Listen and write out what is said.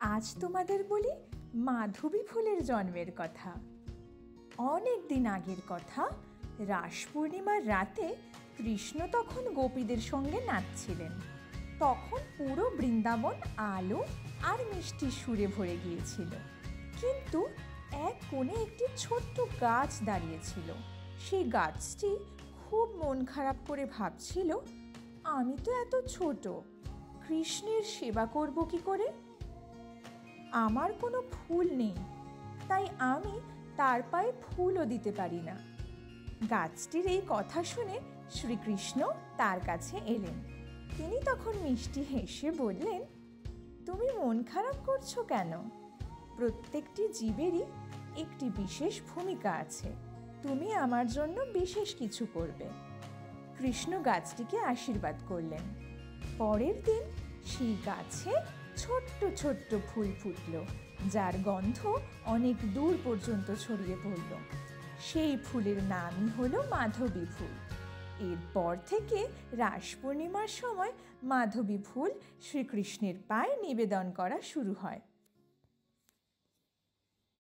আজ তোমাদের বলি মাধবী ফুলের জন্মের কথা। অনেক দিন আগের কথা। রাস পূর্ণিমার রাতে কৃষ্ণ তখন গোপীদের সঙ্গে নাচছিলেন। তখন পুরো বৃন্দাবন আলো আর মিষ্টির সুরে ভরে গিয়েছিল। কিন্তু এক কোণে একটি ছোট্ট গাছ দাঁড়িয়েছিল। সেই গাছটি খুব মন খারাপ করে ভাবছিল, আমি তো এত ছোট, কৃষ্ণের সেবা করব কি করে? আমার কোনো ফুল নেই, তাই আমি তার পায়ে ফুলও দিতে পারি না। গাছটির এই কথা শুনে শ্রীকৃষ্ণ তার কাছে এলেন। তিনি তখন মিষ্টি হেসে বললেন, তুমি মন খারাপ করছো কেন? প্রত্যেকটি জীবেরই একটি বিশেষ ভূমিকা আছে। তুমি আমার জন্য বিশেষ কিছু করবে। কৃষ্ণ গাছটিকে আশীর্বাদ করলেন। পরের দিন সেই গাছে ছোট্ট ছোট্ট ফুল ফুটল, যার গন্ধ অনেক দূর পর্যন্ত ছড়িয়ে পড়ল। সেই ফুলের নামই হলো মাধবী ফুল। এরপর থেকে রাস পূর্ণিমার সময় মাধবী ফুল শ্রীকৃষ্ণের পায়ে নিবেদন করা শুরু হয়।